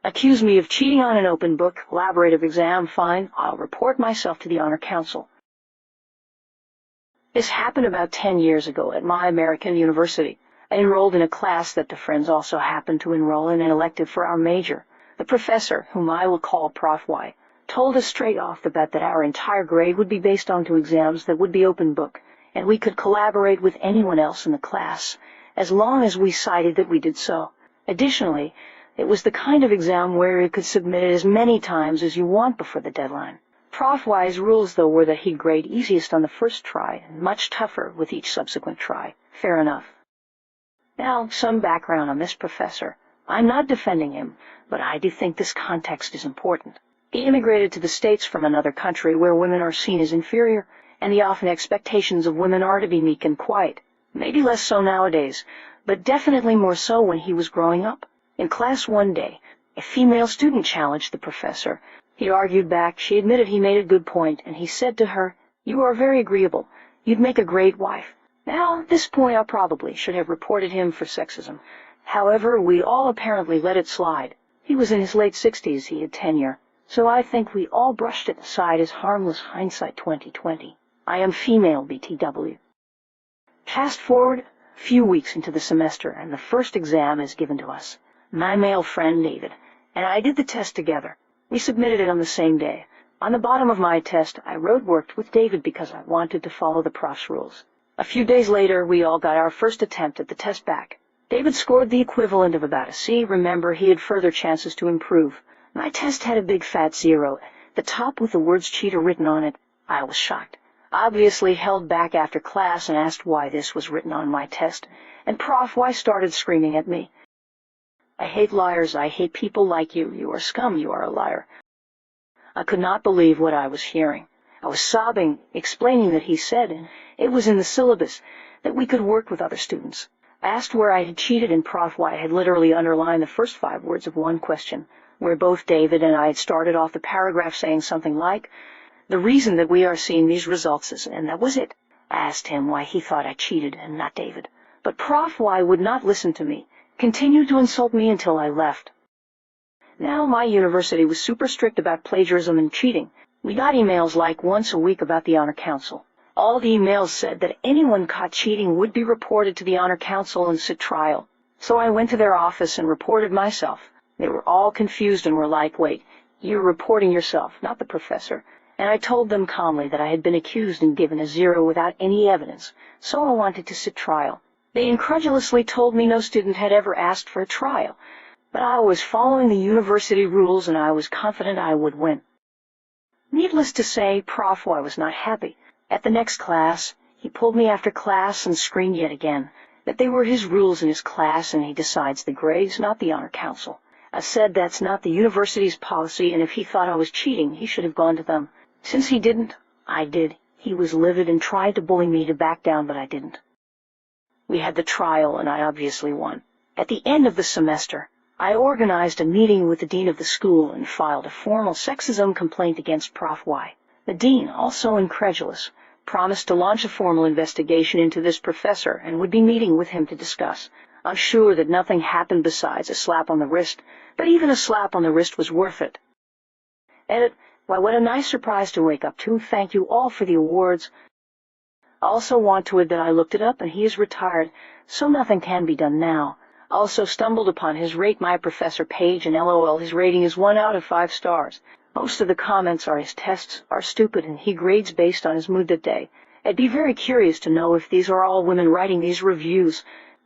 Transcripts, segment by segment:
Accuse me of cheating on an open book, collaborative exam, fine, I'll report myself to the Honor Council. This happened about 10 years ago at my American university. I enrolled in a class that the friends also happened to enroll in an elective for our major. The professor, whom I will call Prof. Y, told us straight off the bat that our entire grade would be based on 2 exams that would be open book, and we could collaborate with anyone else in the class, as long as we cited that we did so. Additionally, it was the kind of exam where you could submit it as many times as you want before the deadline. Prof. Y's rules, though, were that he'd grade easiest on the first try and much tougher with each subsequent try. Fair enough. Now, some background on this professor. I'm not defending him, but I do think this context is important. He immigrated to the States from another country where women are seen as inferior, and the often expectations of women are to be meek and quiet. Maybe less so nowadays, but definitely more so when he was growing up. In class one day, a female student challenged the professor. He argued back. She admitted he made a good point, and he said to her, "You are very agreeable. You'd make a great wife." Now, at this point, I probably should have reported him for sexism. However, we all apparently let it slide. He was in his late 60s, he had tenure, so I think we all brushed it aside as harmless hindsight 2020. I am female, BTW. Fast forward a few weeks into the semester, and the first exam is given to us. My male friend, David, and I did the test together. We submitted it on the same day. On the bottom of my test, I worked with David because I wanted to follow the prof's rules. A few days later, we all got our first attempt at the test back. David scored the equivalent of about a C. Remember, he had further chances to improve. My test had a big fat 0, the top with the words cheater written on it. I was shocked. Obviously held back after class and asked why this was written on my test, and Prof. Y started screaming at me. "I hate liars. I hate people like you. You are scum. You are a liar." I could not believe what I was hearing. I was sobbing, explaining that he said, and it was in the syllabus, that we could work with other students. I asked where I had cheated, and Prof. Y had literally underlined the first 5 words of one question, where both David and I had started off the paragraph saying something like, "The reason that we are seeing these results is," and that was it. I asked him why he thought I cheated and not David. But Prof. Y would not listen to me, continued to insult me until I left. Now, my university was super strict about plagiarism and cheating. We got emails like once a week about the Honor Council. All the emails said that anyone caught cheating would be reported to the Honor Council and sit trial. So I went to their office and reported myself. They were all confused and were like, "Wait, you're reporting yourself, not the professor." And I told them calmly that I had been accused and given a 0 without any evidence, so I wanted to sit trial. They incredulously told me no student had ever asked for a trial, but I was following the university rules and I was confident I would win. Needless to say, Prof. Y was not happy. At the next class, he pulled me after class and screamed yet again that they were his rules in his class and he decides the grades, not the Honor Council. I said that's not the university's policy, and if he thought I was cheating, he should have gone to them. Since he didn't, I did. He was livid and tried to bully me to back down, but I didn't. We had the trial, and I obviously won. At the end of the semester, I organized a meeting with the dean of the school and filed a formal sexism complaint against Prof. Y. The dean, also incredulous, promised to launch a formal investigation into this professor and would be meeting with him to discuss. I'm sure that nothing happened besides a slap on the wrist, but even a slap on the wrist was worth it. Edit. Why, what a nice surprise to wake up to. Thank you all for the awards. I also want to add that I looked it up and he is retired, so nothing can be done now. I also stumbled upon his Rate My Professor page, and LOL, his rating is 1 out of 5 stars. Most of the comments are his tests are stupid and he grades based on his mood that day. I'd be very curious to know if these are all women writing these reviews.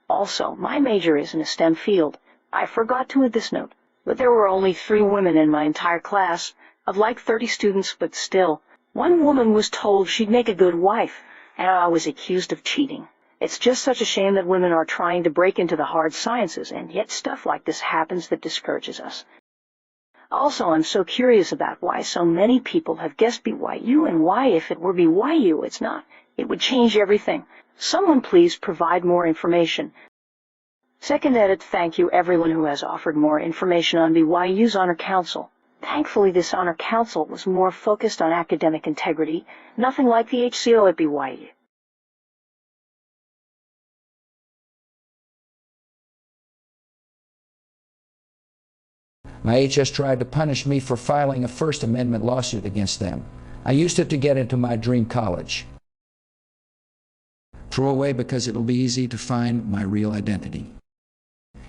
Also, my major is in a STEM field. I forgot to add this note, but there were only 3 women in my entire class, of like 30 students, but still. One woman was told she'd make a good wife, and I was accused of cheating. It's just such a shame that women are trying to break into the hard sciences, and yet stuff like this happens that discourages us. Also, I'm so curious about why so many people have guessed BYU, and why, if it were BYU, it's not. It would change everything. Someone please provide more information. Second edit. Thank you everyone who has offered more information on BYU's Honor Council. Thankfully, this Honor Council was more focused on academic integrity, nothing like the HCO at BYU. My HS tried to punish me for filing a First Amendment lawsuit against them. I used it to get into my dream college. Throw away because it'll be easy to find my real identity.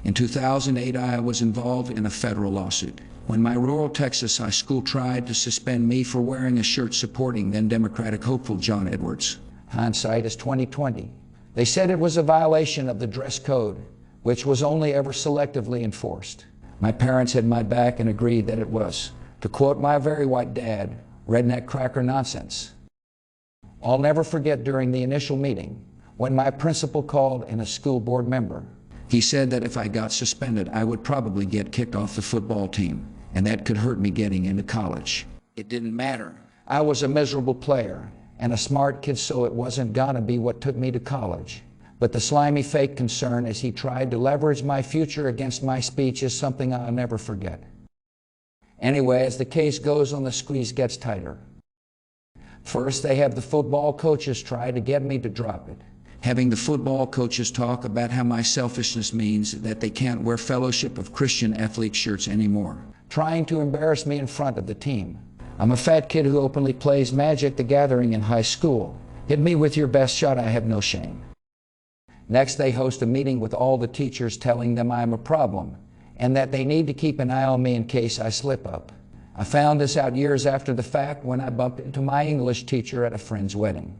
In 2008, I was involved in a federal lawsuit when my rural Texas high school tried to suspend me for wearing a shirt supporting then Democratic hopeful John Edwards. Hindsight is 2020. They said it was a violation of the dress code, which was only ever selectively enforced. My parents had my back and agreed that it was, to quote my very white dad, redneck cracker nonsense. I'll never forget during the initial meeting, when my principal called in a school board member. He said that if I got suspended, I would probably get kicked off the football team, and that could hurt me getting into college. It didn't matter. I was a miserable player and a smart kid, so it wasn't gonna be what took me to college. But the slimy fake concern as he tried to leverage my future against my speech is something I'll never forget. Anyway, as the case goes on, the squeeze gets tighter. First, they have the football coaches try to get me to drop it. Having the football coaches talk about how my selfishness means that they can't wear Fellowship of Christian Athlete shirts anymore. Trying to embarrass me in front of the team. I'm a fat kid who openly plays Magic the Gathering in high school. Hit me with your best shot, I have no shame. Next, they host a meeting with all the teachers telling them I'm a problem and that they need to keep an eye on me in case I slip up. I found this out years after the fact when I bumped into my English teacher at a friend's wedding.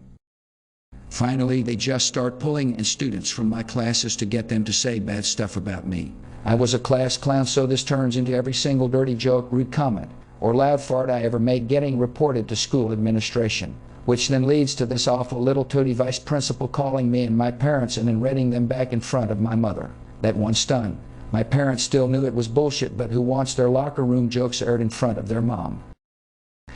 Finally, they just start pulling in students from my classes to get them to say bad stuff about me. I was a class clown, so this turns into every single dirty joke, rude comment, or loud fart I ever made getting reported to school administration, which then leads to this awful little tooty vice principal calling me and my parents and then reading them back in front of my mother. That one stunned. My parents still knew it was bullshit, but who wants their locker room jokes aired in front of their mom?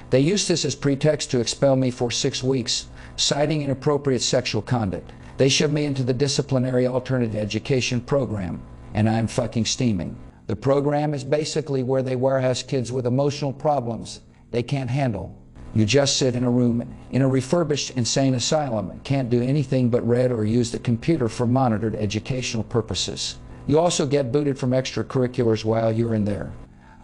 They used this as pretext to expel me for 6 weeks, citing inappropriate sexual conduct. They shoved me into the disciplinary alternative education program, and I'm fucking steaming. The program is basically where they warehouse kids with emotional problems they can't handle. You just sit in a room in a refurbished insane asylum and can't do anything but read or use the computer for monitored educational purposes. You also get booted from extracurriculars while you're in there.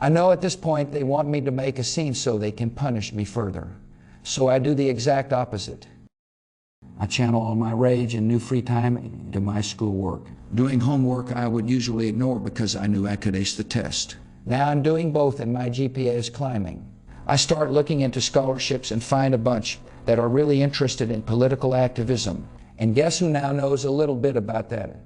I know at this point they want me to make a scene so they can punish me further. So I do the exact opposite. I channel all my rage and new free time into my schoolwork. Doing homework I would usually ignore because I knew I could ace the test. Now I'm doing both and my GPA is climbing. I start looking into scholarships and find a bunch that are really interested in political activism. And guess who now knows a little bit about that?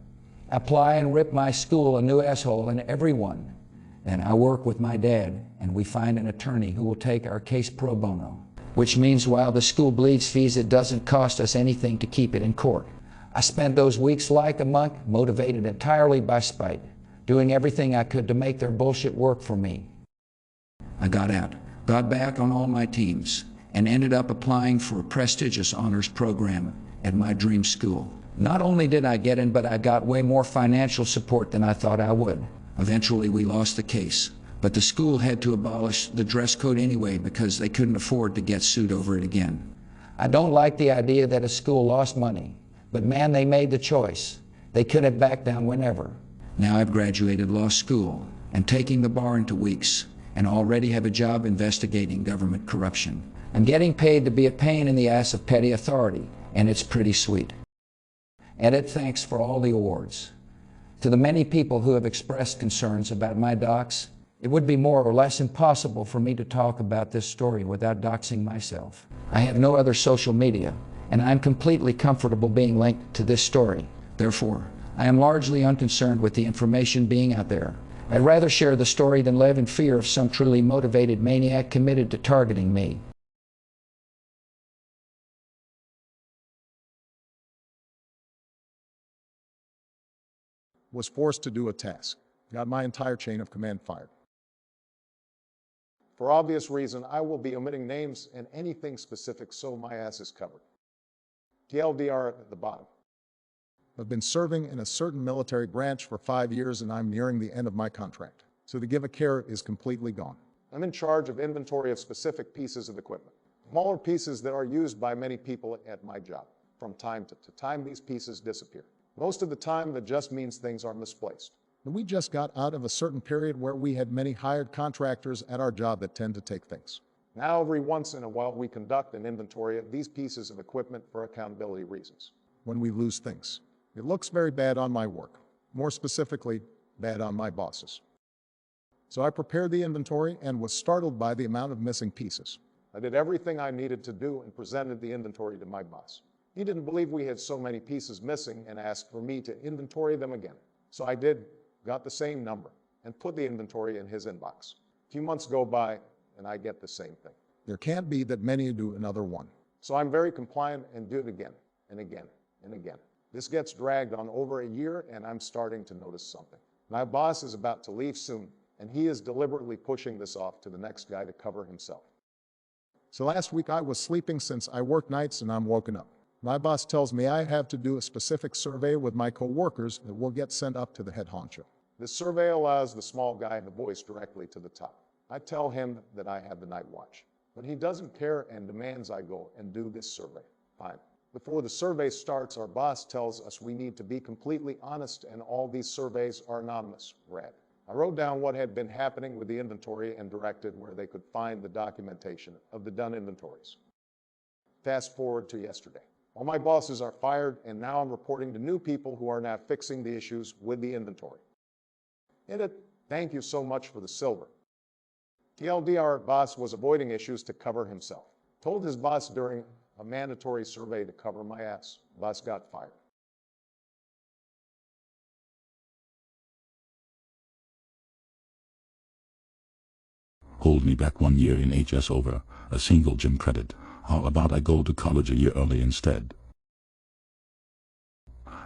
Apply and rip my school a new asshole and everyone. Then I work with my dad and we find an attorney who will take our case pro bono, which means while the school bleeds fees, it doesn't cost us anything to keep it in court. I spent those weeks like a monk, motivated entirely by spite, doing everything I could to make their bullshit work for me. I got out, got back on all my teams, and ended up applying for a prestigious honors program at my dream school. Not only did I get in, but I got way more financial support than I thought I would. Eventually we lost the case, but the school had to abolish the dress code anyway because they couldn't afford to get sued over it again. I don't like the idea that a school lost money, but man, they made the choice. They could have backed down whenever. Now I've graduated law school and taking the bar into weeks, and already have a job investigating government corruption. I'm getting paid to be a pain in the ass of petty authority, and it's pretty sweet. Edit, thanks for all the awards. To the many people who have expressed concerns about my docs, it would be more or less impossible for me to talk about this story without doxing myself. I have no other social media, and I'm completely comfortable being linked to this story. Therefore, I am largely unconcerned with the information being out there. I'd rather share the story than live in fear of some truly motivated maniac committed to targeting me. Was forced to do a task. Got my entire chain of command fired. For obvious reason, I will be omitting names and anything specific so my ass is covered. TLDR at the bottom. I've been serving in a certain military branch for 5 years and I'm nearing the end of my contract. So the give of care is completely gone. I'm in charge of inventory of specific pieces of equipment. Smaller pieces that are used by many people at my job. From time to time, these pieces disappear. Most of the time, that just means things are misplaced. And we just got out of a certain period where we had many hired contractors at our job that tend to take things. Now, every once in a while, we conduct an inventory of these pieces of equipment for accountability reasons. When we lose things, it looks very bad on my work. More specifically, bad on my bosses. So I prepared the inventory and was startled by the amount of missing pieces. I did everything I needed to do and presented the inventory to my boss. He didn't believe we had so many pieces missing and asked for me to inventory them again. So I did, got the same number, and put the inventory in his inbox. A few months go by, and I get the same thing. There can't be that many do another one. So I'm very compliant and do it again, and again, and again. This gets dragged on over a year, and I'm starting to notice something. My boss is about to leave soon, and he is deliberately pushing this off to the next guy to cover himself. So last week I was sleeping since I work nights and I'm woken up. My boss tells me I have to do a specific survey with my coworkers that will get sent up to the head honcho. This survey allows the small guy to voice directly to the top. I tell him that I have the night watch, but he doesn't care and demands I go and do this survey. Fine. Before the survey starts, our boss tells us we need to be completely honest and all these surveys are anonymous. Rad. I wrote down what had been happening with the inventory and directed where they could find the documentation of the done inventories. Fast forward to yesterday. All my bosses are fired, and now I'm reporting to new people who are now fixing the issues with the inventory. Thank you so much for the silver. TLDR boss was avoiding issues to cover himself. Told his boss during a mandatory survey to cover my ass. Boss got fired. Hold me back 1 year in HS over a single gym credit. How about I go to college a year early instead?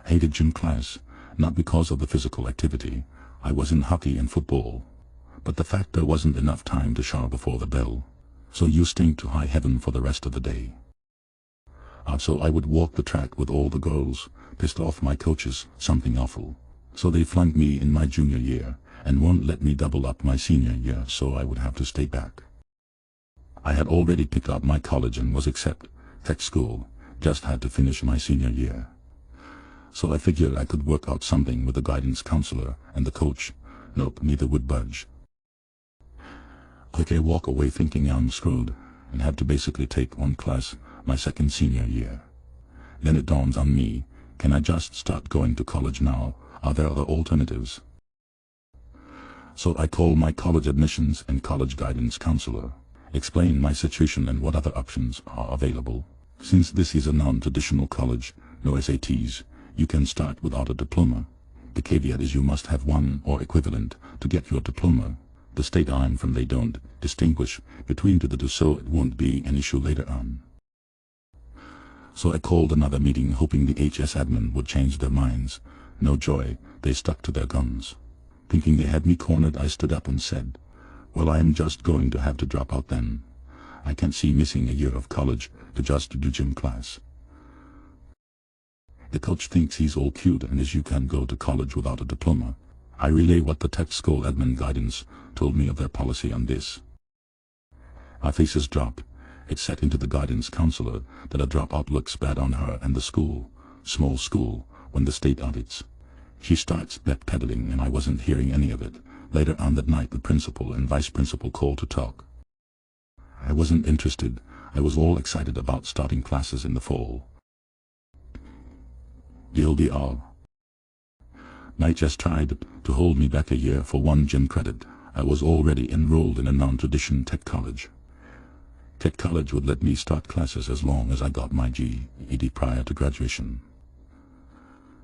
Hated gym class, not because of the physical activity. I was in hockey and football. But the fact there wasn't enough time to shower before the bell. So you stink to high heaven for the rest of the day. So I would walk the track with all the girls, pissed off my coaches, something awful. So they flunked me in my junior year, and won't let me double up my senior year, so I would have to stay back. I had already picked up my college and was accepted. Tech school, just had to finish my senior year. So I figured I could work out something with the guidance counselor and the coach. Nope, neither would budge. Okay, walk away thinking I'm screwed, and have to basically take one class my second senior year. Then it dawns on me, can I just start going to college now? Are there other alternatives? So I call my college admissions and college guidance counselor, explain my situation and what other options are available. Since this is a non-traditional college, no SATs, you can start without a diploma. The caveat is you must have one or equivalent to get your diploma. The state I'm from, they don't distinguish between the two, so it won't be an issue later on. So I called another meeting hoping the HS admin would change their minds. No joy, they stuck to their guns. Thinking they had me cornered, I stood up and said, well, I am just going to have to drop out then. I can't see missing a year of college to just do gym class. The coach thinks he's all cute and as you can go to college without a diploma. I relay what the tech school admin guidance told me of their policy on this. Our faces drop. It's set into the guidance counselor that a dropout looks bad on her and the school, small school, when the state audits. She starts backpedaling and I wasn't hearing any of it. Later on that night the principal and vice principal called to talk. I wasn't interested. I was all excited about starting classes in the fall. DLDR. Night just tried to hold me back a year for one gym credit. I was already enrolled in a non-tradition tech college. Tech college would let me start classes as long as I got my GED prior to graduation.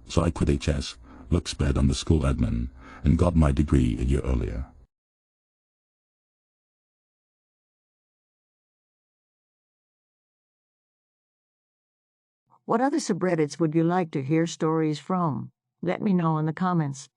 So I quit HS, looks bad on the school admin, and got my degree a year earlier. What other subreddits would you like to hear stories from? Let me know in the comments.